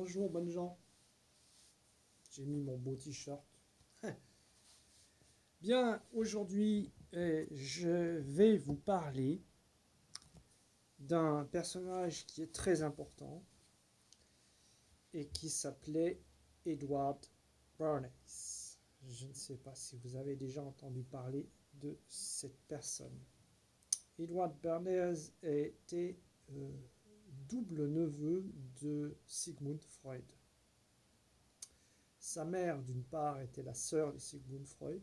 Bonjour, bonnes gens. J'ai mis mon beau t-shirt. Bien, aujourd'hui, je vais vous parler d'un personnage qui est très important et qui s'appelait Edward Bernays. Je ne sais pas si vous avez déjà entendu parler de cette personne. Edward Bernays était double neveu de Sigmund Freud. Sa mère, d'une part, était la sœur de Sigmund Freud,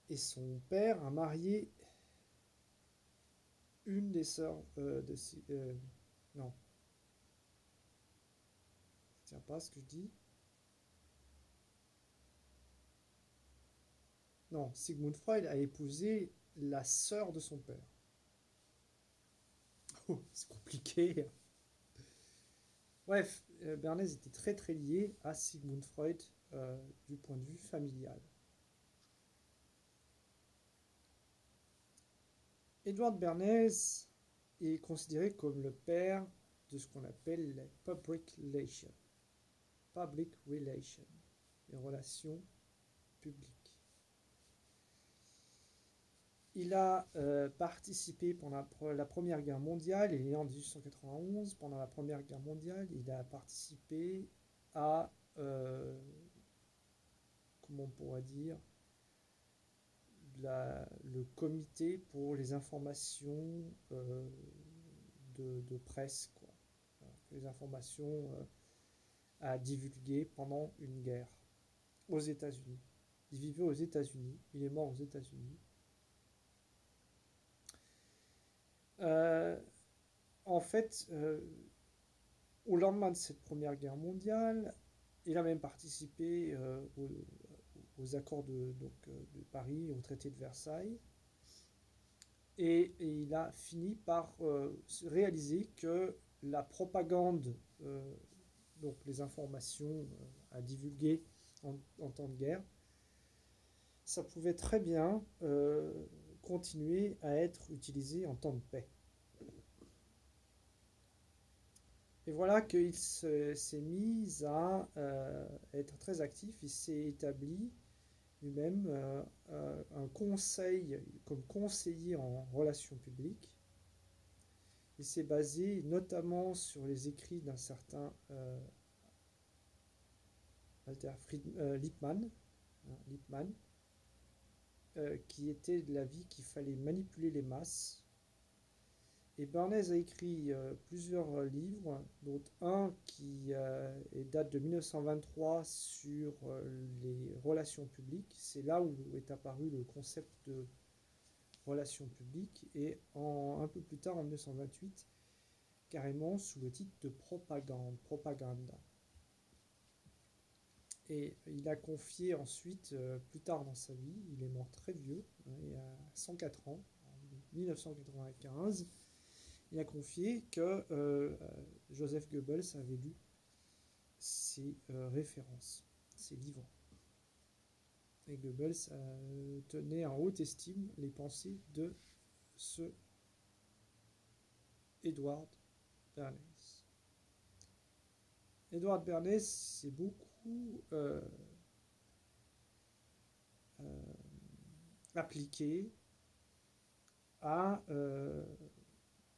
et son père a marié une des sœurs non, je tiens pas ce que je dis. Non, Sigmund Freud a épousé la sœur de son père. Oh, c'est compliqué. Bref, Bernays était très très lié à Sigmund Freud du point de vue familial. Edward Bernays est considéré comme le père de ce qu'on appelle les public relations. Public relations, les relations publiques. Il a participé pendant la Première Guerre mondiale, il est né en 1891, pendant la Première Guerre mondiale, il a participé à, comment on pourrait dire, le comité pour les informations de presse, quoi. Les informations à divulguer pendant une guerre aux États-Unis. Il vivait aux États-Unis, il est mort aux États-Unis. Euh, En fait, au lendemain de cette Première Guerre mondiale, il a même participé aux accords de Paris, au traité de Versailles, et il a fini par réaliser que la propagande, donc les informations à divulguer en temps de guerre, ça pouvait très bien continuer à être utilisé en temps de paix. Et voilà qu'il s'est mis à être très actif. Il s'est établi lui-même un conseil, comme conseiller en relations publiques. Il s'est basé notamment sur les écrits d'un certain Lippmann, Lippmann qui était de l'avis qu'il fallait manipuler les masses. Et Bernays a écrit plusieurs livres, dont un qui date de 1923 sur les relations publiques. C'est là où est apparu le concept de relations publiques. Et un peu plus tard, en 1928, carrément sous le titre de propaganda. Et il a confié ensuite, plus tard dans sa vie, il est mort très vieux, il a 104 ans, en 1995, il a confié que Joseph Goebbels avait lu ses références, ses livres. Et Goebbels tenait en haute estime les pensées de ce Edward Bernays. Edward Bernays s'est beaucoup appliqué à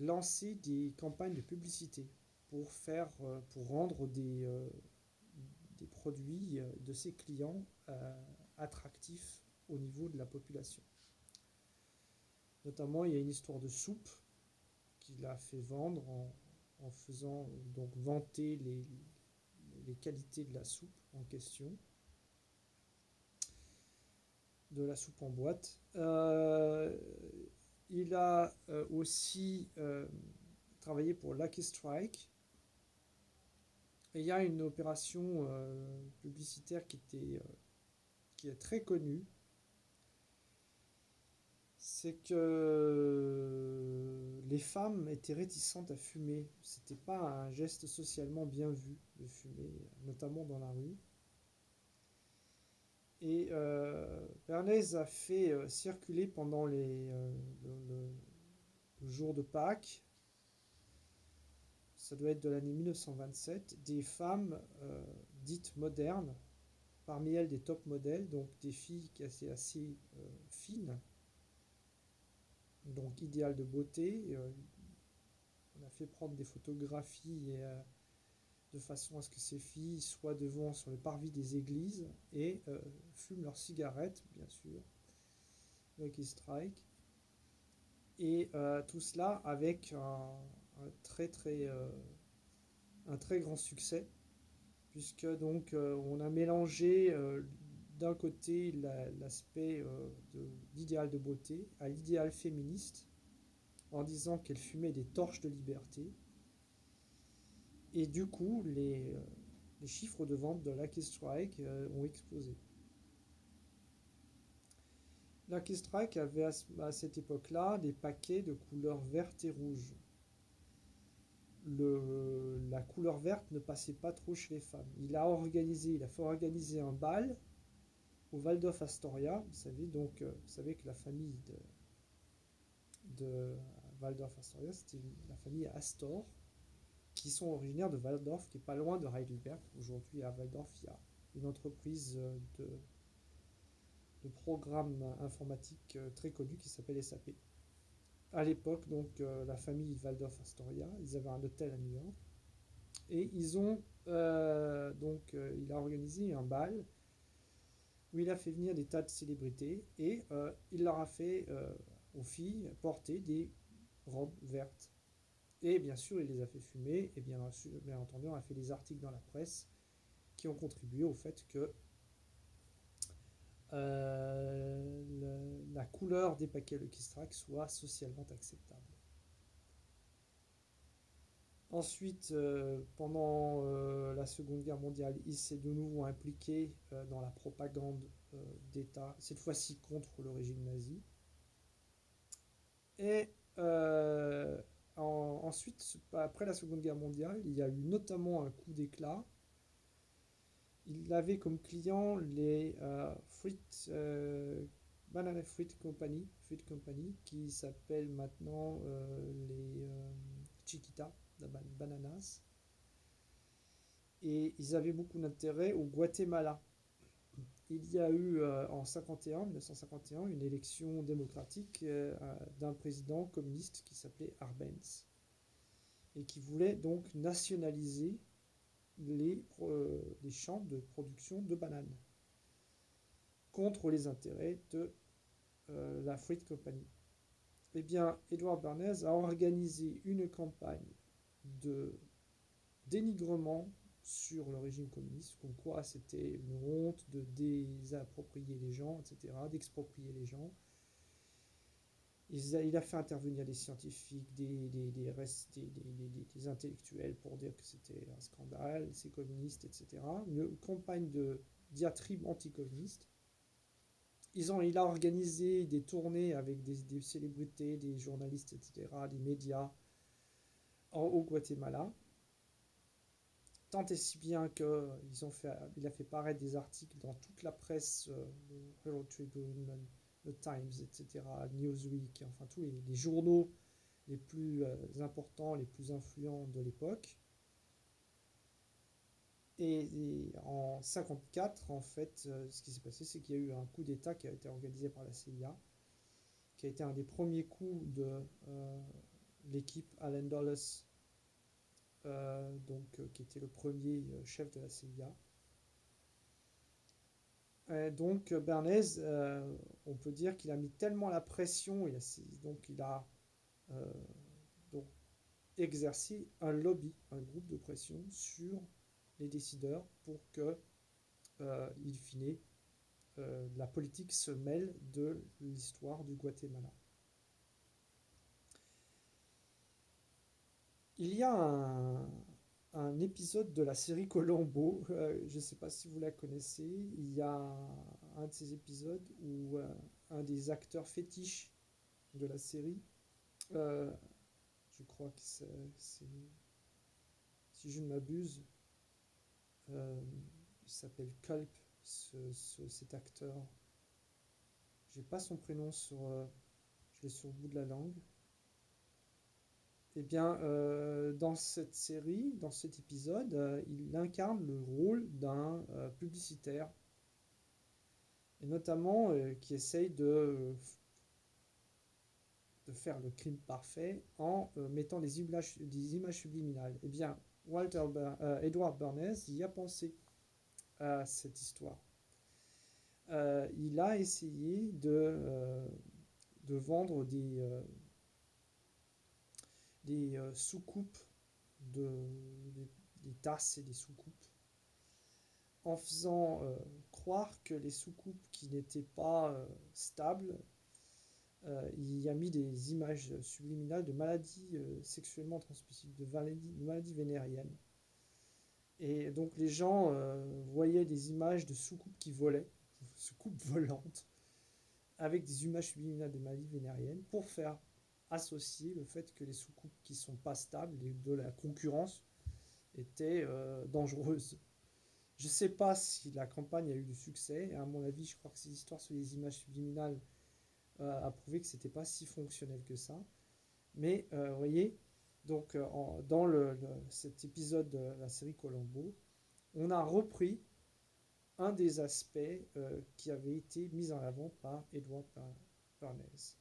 lancer des campagnes de publicité pour rendre des produits de ses clients attractifs au niveau de la population. Notamment, il y a une histoire de soupe qu'il a fait vendre en faisant donc vanter les qualités de la soupe en question, de la soupe en boîte. Il a aussi travaillé pour Lucky Strike. Et il y a une opération publicitaire qui est très connue. C'est que les femmes étaient réticentes à fumer. C'était pas un geste socialement bien vu de fumer, notamment dans la rue. Et Bernays a fait circuler pendant le jour de Pâques ça doit être de l'année 1927, des femmes dites modernes, parmi elles des top modèles, donc des filles qui étaient assez fines, donc idéales de beauté. On a fait prendre des photographies de façon à ce que ces filles soient devant sur le parvis des églises et fument leurs cigarettes, bien sûr, Lucky Strike. Et tout cela avec un un très grand succès, puisque donc on a mélangé d'un côté l'aspect d'idéal de beauté à l'idéal féministe, en disant qu'elle fumait des torches de liberté. Et du coup, les chiffres de vente de Lucky Strike ont explosé. Lucky Strike avait à cette époque-là des paquets de couleurs verte et rouge. La couleur verte ne passait pas trop chez les femmes. Il a fait organiser un bal au Waldorf Astoria. Vous savez que la famille de Waldorf Astoria, c'était la famille Astor, qui sont originaires de Waldorf, qui est pas loin de Heidelberg. Aujourd'hui, à Waldorf, il y a une entreprise de programmes informatiques très connue qui s'appelle SAP. À l'époque, donc, la famille Waldorf Astoria, ils avaient un hôtel à New York, et il a organisé un bal où il a fait venir des tas de célébrités, et il leur a fait aux filles porter des robes vertes. Et bien sûr, il les a fait fumer, et bien entendu, on a fait des articles dans la presse qui ont contribué au fait que la couleur des paquets Lucky Strike soit socialement acceptable. Ensuite, pendant la Seconde Guerre mondiale, il s'est de nouveau impliqué dans la propagande d'État, cette fois-ci contre le régime nazi. Et ensuite, après la Seconde Guerre mondiale, il y a eu notamment un coup d'éclat. Il avait comme client les Banana Fruit Company, qui s'appelle maintenant les Chiquita, Bananas. Et ils avaient beaucoup d'intérêt au Guatemala. Il y a eu en 1951, une élection démocratique d'un président communiste qui s'appelait Arbenz et qui voulait donc nationaliser les champs de production de bananes contre les intérêts de la Fruit Company. Eh bien, Edward Bernays a organisé une campagne de dénigrement sur le régime communiste, comme quoi c'était une honte de désapproprier les gens, etc., d'exproprier les gens. Il a fait intervenir des scientifiques, des intellectuels pour dire que c'était un scandale, c'est communiste, etc. Une campagne de diatribe anticommuniste. Il a organisé des tournées avec des célébrités, des journalistes, etc., des médias au Guatemala. Tant et si bien qu'il a fait paraître des articles dans toute la presse, le Herald Tribune, le Times, etc., Newsweek, enfin tous les journaux les plus importants, les plus influents de l'époque. Et en 1954, en fait, ce qui s'est passé, c'est qu'il y a eu un coup d'État qui a été organisé par la CIA, qui a été un des premiers coups de l'équipe Allen Dulles, qui était le premier chef de la CIA. Donc Bernays, on peut dire qu'il a mis tellement la pression, il a donc exercé un lobby, un groupe de pression sur les décideurs pour que, in fine, la politique se mêle de l'histoire du Guatemala. Il y a un épisode de la série Columbo, je ne sais pas si vous la connaissez, il y a un de ces épisodes où un des acteurs fétiches de la série, je crois que c'est si je ne m'abuse, il s'appelle Culp, cet acteur. J'ai pas son prénom je l'ai sur le bout de la langue. Eh bien, dans cette série, dans cet épisode, il incarne le rôle d'un publicitaire, et notamment qui essaye de faire le crime parfait en mettant des images subliminales. Eh bien, Edward Bernays y a pensé à cette histoire. Il a essayé de vendre des soucoupes, de, des, des tasses et des soucoupes, en faisant croire que les soucoupes qui n'étaient pas stables, il y a mis des images subliminales de maladies sexuellement transmissibles, de maladies vénériennes. Et donc les gens voyaient des images de soucoupes qui volaient, soucoupes volantes, avec des images subliminales de maladies vénériennes, pour faire associer le fait que les soucoupes qui ne sont pas stables et de la concurrence étaient dangereuses. Je ne sais pas si la campagne a eu du succès. À mon avis, je crois que ces histoires sur les images subliminales a prouvé que ce n'était pas si fonctionnel que ça. Mais vous voyez, donc dans cet épisode de la série Columbo, on a repris un des aspects qui avait été mis en avant par Edward Bernays.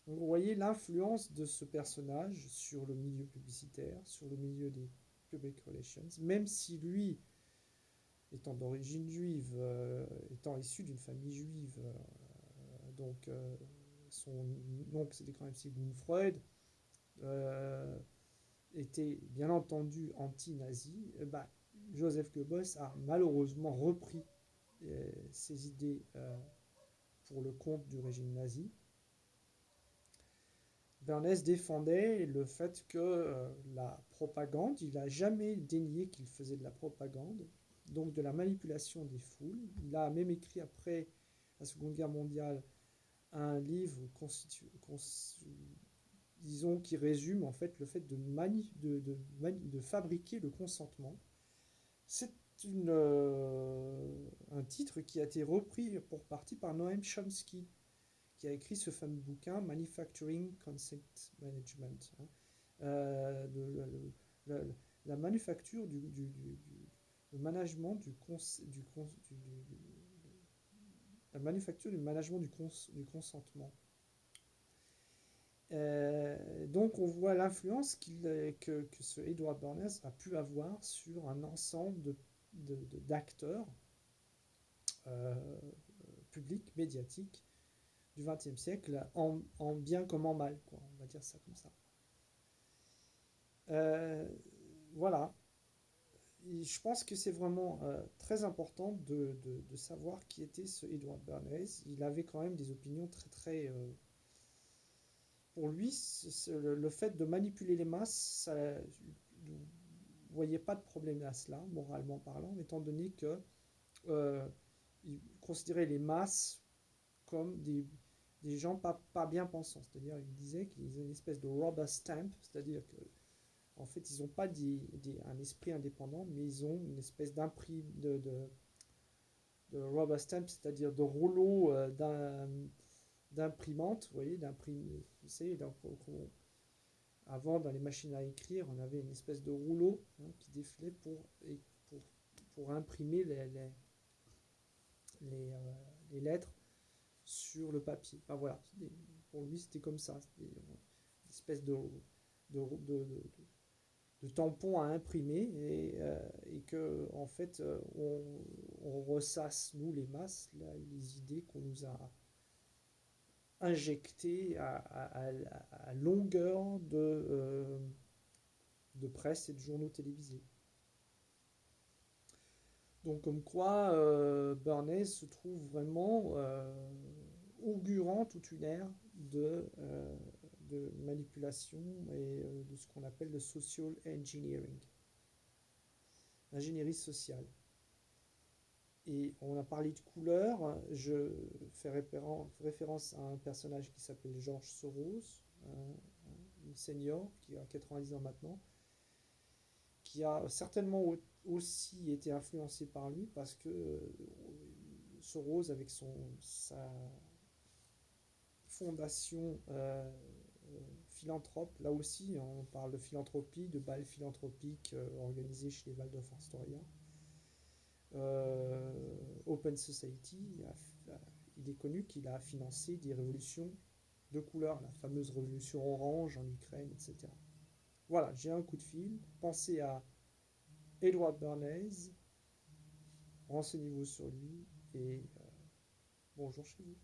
Donc, vous voyez l'influence de ce personnage sur le milieu publicitaire, sur le milieu des public relations, même si lui, étant d'origine juive, étant issu d'une famille juive, donc son oncle c'était quand même Sigmund Freud, était bien entendu anti-nazi, Joseph Goebbels a malheureusement repris ses idées pour le compte du régime nazi. Bernays défendait le fait que la propagande, il n'a jamais dénié qu'il faisait de la propagande, donc de la manipulation des foules. Il a même écrit après la Seconde Guerre mondiale un livre disons, qui résume en fait le fait de fabriquer le consentement. C'est un titre qui a été repris pour partie par Noam Chomsky, qui a écrit ce fameux bouquin Manufacturing Consent Management. La manufacture le management la manufacture du management du consentement. Donc on voit l'influence que ce Edward Bernays a pu avoir sur un ensemble d'acteurs publics, médiatiques du XXe siècle, en bien comme en mal, quoi, on va dire ça comme ça. Voilà. Et je pense que c'est vraiment très important de savoir qui était ce Edward Bernays. Il avait quand même des opinions très très... pour lui, le fait de manipuler les masses, vous ne voyez pas de problème à cela, moralement parlant, étant donné que il considérait les masses comme des gens pas bien pensants. C'est-à-dire, il disait qu'ils avaient une espèce de rubber stamp, c'est-à-dire que en fait, ils n'ont pas un esprit indépendant, mais ils ont une espèce de rubber stamp, c'est-à-dire de rouleau d'imprimante, vous voyez, vous savez, avant, dans les machines à écrire, on avait une espèce de rouleau qui défilait pour imprimer les lettres sur le papier. Enfin, voilà, pour lui, c'était comme ça. C'était une espèce de tampon à imprimer et que en fait on ressasse nous les masses les idées qu'on nous a injectées à longueur de presse et de journaux télévisés. Donc comme quoi Bernays se trouve vraiment augurant toute une ère de manipulation et de ce qu'on appelle le social engineering, l'ingénierie sociale. Et on a parlé de couleurs, je fais référence à un personnage qui s'appelle George Soros, un senior qui a 90 ans maintenant, qui a certainement aussi été influencé par lui parce que Soros, avec sa fondation philanthrope. Là aussi, on parle de philanthropie, de bals philanthropiques organisés chez les Waldorf Astoria. Open Society, il est connu qu'il a financé des révolutions de couleur, la fameuse révolution orange en Ukraine, etc. Voilà, j'ai un coup de fil. Pensez à Edward Bernays, renseignez-vous sur lui et bonjour chez vous.